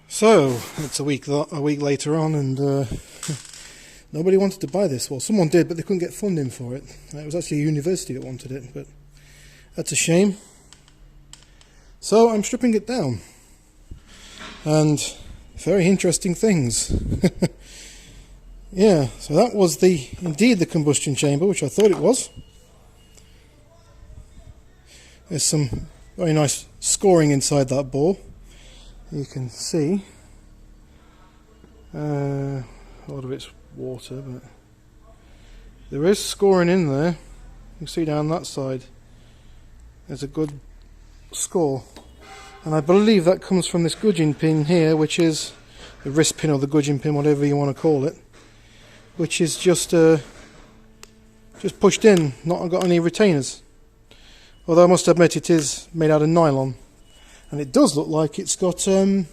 So it's a week later on, and nobody wanted to buy this. Well, someone did, but they couldn't get funding for it. It was actually a university that wanted it, but that's a shame. So I'm stripping it down, and very interesting things. Yeah, so that was indeed the combustion chamber, which I thought it was. There's some very nice scoring inside that bore. You can see a lot of it's water, but there is scoring in there. You can see down that side there's a good score, and I believe that comes from this gudgeon pin here, which is the wrist pin or the gudgeon pin, whatever you want to call it, which is just pushed in, not got any retainers. Although I must admit it is made out of nylon. And it does look like it's got an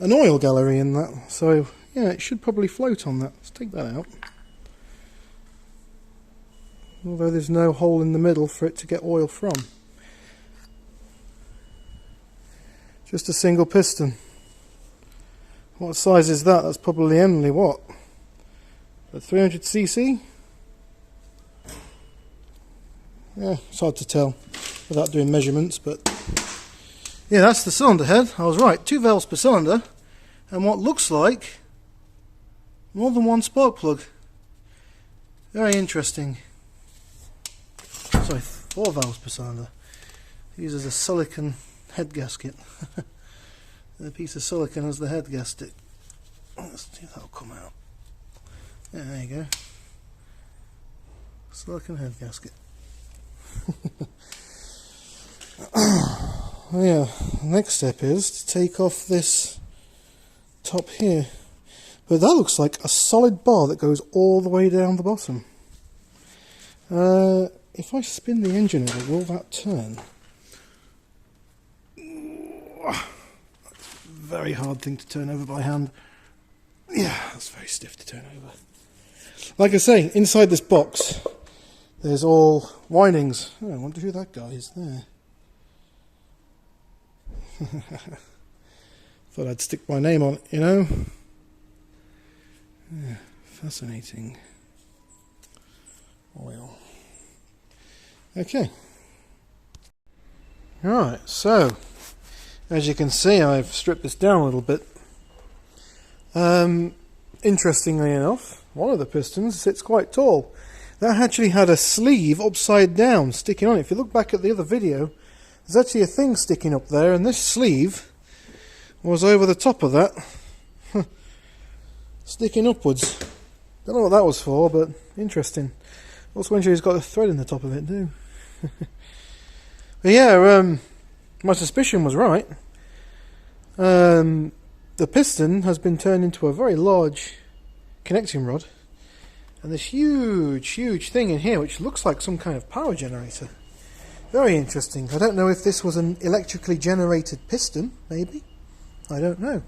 oil gallery in that, so yeah, it should probably float on that. Let's take that out. Although there's no hole in the middle for it to get oil from. Just a single piston. What size is that? That's probably only what? A 300cc? Yeah, it's hard to tell without doing measurements, but yeah, that's the cylinder head. I was right, 2 valves per cylinder, and what looks like more than one spark plug. Very interesting. Sorry, 4 valves per cylinder. It uses a silicon head gasket. A piece of silicon as the head gasket. Let's see if that'll come out. Yeah, there you go. Silicon head gasket. Yeah, the next step is to take off this top here, but that looks like a solid bar that goes all the way down the bottom. If I spin the engine over, will that turn? Very hard thing to turn over by hand. Yeah, that's very stiff to turn over. Like I say, inside this box there's all windings. Oh, I wonder who that guy is there. Thought I'd stick my name on it, you know. Yeah, fascinating. Oil. Okay. Alright, so as you can see, I've stripped this down a little bit. Interestingly enough, one of the pistons sits quite tall. That actually had a sleeve upside down sticking on it. If you look back at the other video, there's actually a thing sticking up there, and this sleeve was over the top of that, sticking upwards. Don't know what that was for, but interesting. Also, when she's got a thread in the top of it too. But yeah, my suspicion was right. The piston has been turned into a very large connecting rod, and this huge thing in here, which looks like some kind of power generator. Very interesting. I don't know if this was an electrically generated piston, maybe. I don't know.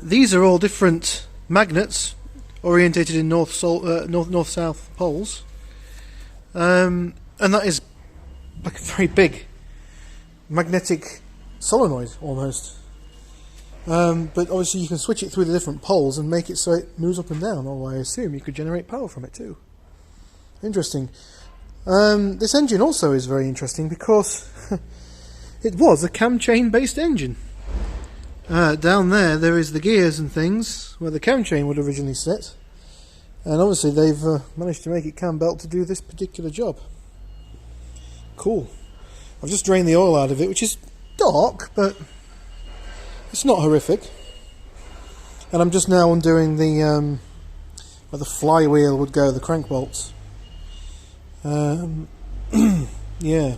These are all different magnets orientated in north-south poles, and that is like a very big magnetic solenoid almost. But obviously you can switch it through the different poles and make it so it moves up and down, or I assume you could generate power from it too. Interesting. This engine also is very interesting because it was a cam chain based engine. Down there is the gears and things where the cam chain would originally sit, and obviously they've managed to make it cam belt to do this particular job. Cool. I've just drained the oil out of it, which is dark, but it's not horrific. And I'm just now undoing the where the flywheel would go, the crank bolts. Yeah,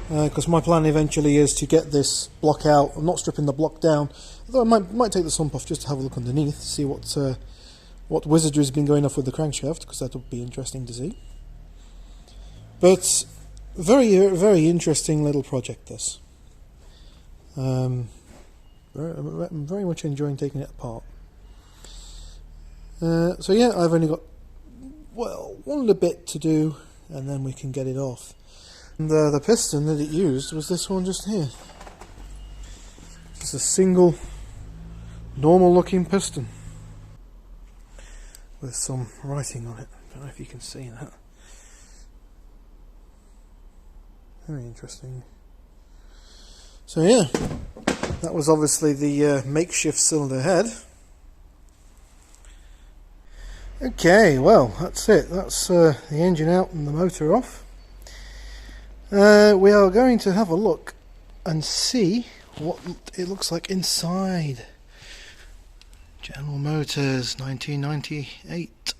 because my plan eventually is to get this block out. I'm not stripping the block down, although I might take the sump off just to have a look underneath, to see what wizardry has been going off with the crankshaft, because that would be interesting to see. But very interesting little project, this. I'm very much enjoying taking it apart. So yeah, I've only got, well, one little bit to do, and then we can get it off. And the piston that it used was this one just here. It's a single normal looking piston with some writing on it. I don't know if you can see that. Very interesting. So yeah, that was obviously the makeshift cylinder head. Okay, well that's it. That's the engine out and the motor off. We are going to have a look and see what it looks like inside. General Motors, 1998.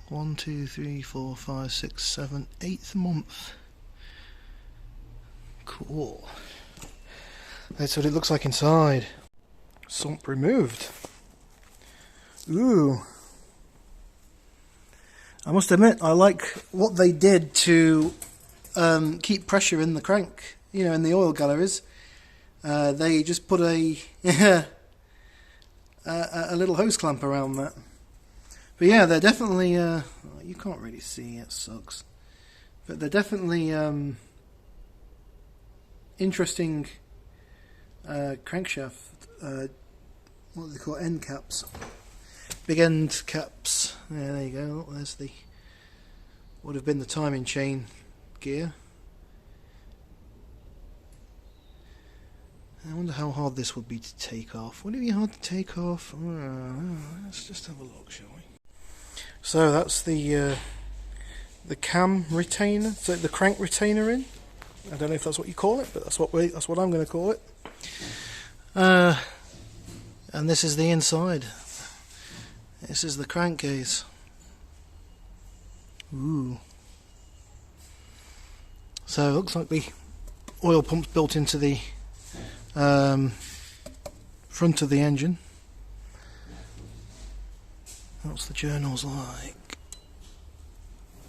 1, 2, 3, 4, 5, 6, 7, 8th month. Cool. That's what it looks like inside. Sump removed. Ooh. I must admit, I like what they did to keep pressure in the crank, you know, in the oil galleries. They just put a a little hose clamp around that. But yeah, they're definitely you can't really see, it sucks, but they're definitely interesting crankshaft, what do they call it? End caps, big end caps. Yeah, there you go. Look, there's the would have been the timing chain gear. I wonder how hard this would be to take off. Would it be hard to take off? Let's just have a look, shall we? So that's the cam retainer, so the crank retainer in. I don't know if that's what you call it, but that's what I'm going to call it. And this is the inside. This is the crankcase. Ooh. So it looks like the oil pump's built into the front of the engine. What's the journals like?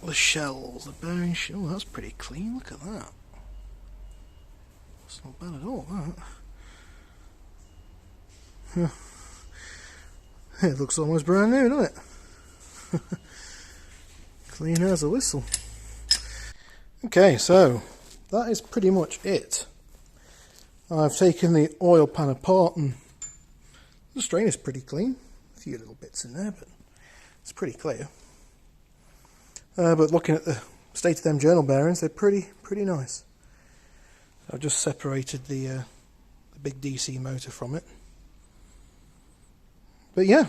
The shells, the bearing shell. Oh, that's pretty clean. Look at that. That's not bad at all, that. It looks almost brand new, doesn't it? Clean as a whistle. Okay, so that is pretty much it. I've taken the oil pan apart and the strain is pretty clean. A few little bits in there, but it's pretty clear. But looking at the state of them journal bearings, they're pretty nice. I've just separated the big DC motor from it. But yeah,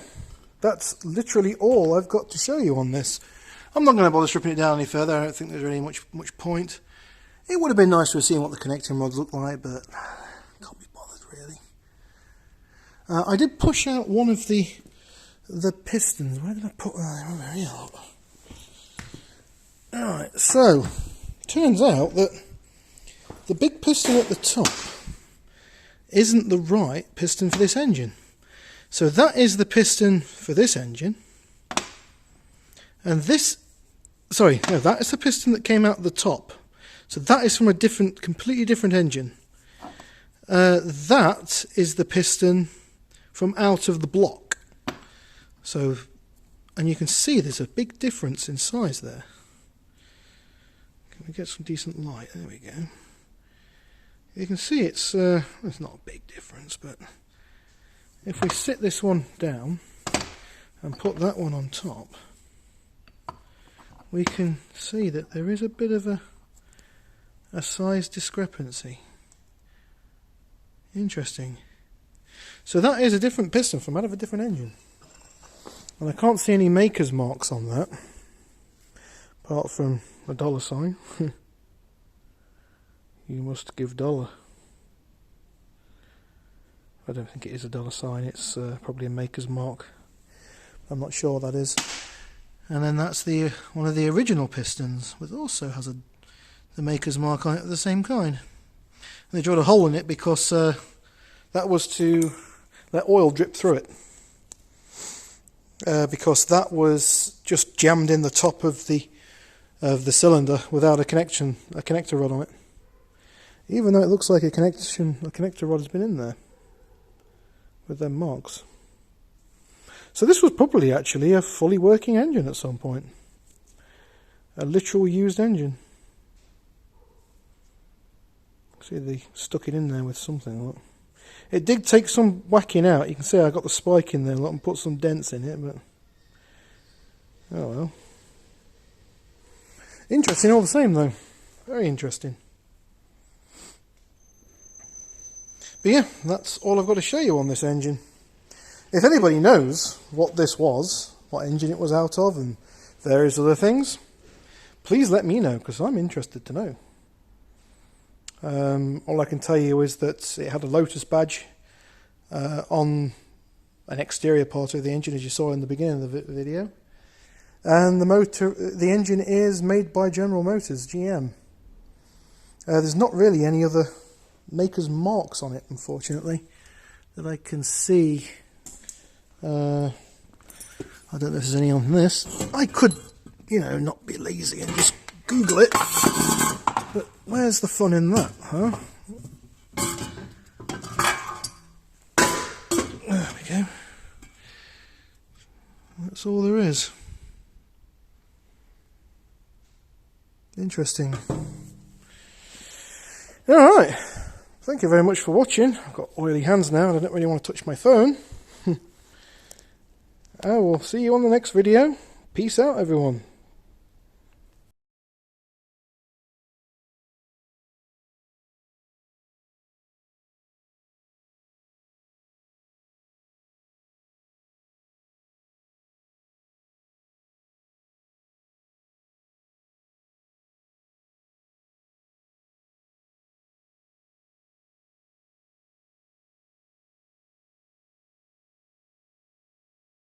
that's literally all I've got to show you on this. I'm not going to bother stripping it down any further. I don't think there's really much point. It would have been nice to have seen what the connecting rods look like, but can't be bothered really. I did push out one of the pistons. Where did I put that? Here, look. Alright, so turns out that the big piston at the top isn't the right piston for this engine. So that is the piston for this engine, and this, sorry, no, that is the piston that came out the top. So that is from a completely different engine. That is the piston from out of the block. So, and you can see there's a big difference in size there. Can we get some decent light? There we go. You can see it's not a big difference, but if we sit this one down and put that one on top, we can see that there is a bit of a size discrepancy. Interesting. So that is a different piston from out of a different engine. And I can't see any maker's marks on that, apart from a $sign. You must give $. I don't think it is a $sign, it's probably a maker's mark. I'm not sure what that is. And then that's the one of the original pistons, which also has the maker's mark on it of the same kind. And they drilled a hole in it because that was to let oil drip through it. Because that was just jammed in the top of the cylinder without a connector rod on it. Even though it looks like a connector rod has been in there with them marks. So this was probably actually a fully working engine at some point. A literal used engine. See, they stuck it in there with something. Look. It did take some whacking out. You can see I got the spike in there and put some dents in it, but oh well. Interesting all the same though. Very interesting. But yeah, that's all I've got to show you on this engine. If anybody knows what this was, what engine it was out of and various other things, please let me know, because I'm interested to know. All I can tell you is that it had a Lotus badge on an exterior part of the engine, as you saw in the beginning of the video. And the engine is made by General Motors, GM. There's not really any other maker's marks on it, unfortunately, that I can see. I don't know if there's any on this. I could, you know, not be lazy and just Google it. But where's the fun in that, huh? There we go. That's all there is. Interesting. Alright. Thank you very much for watching. I've got oily hands now and I don't really want to touch my phone. I will see you on the next video. Peace out, everyone.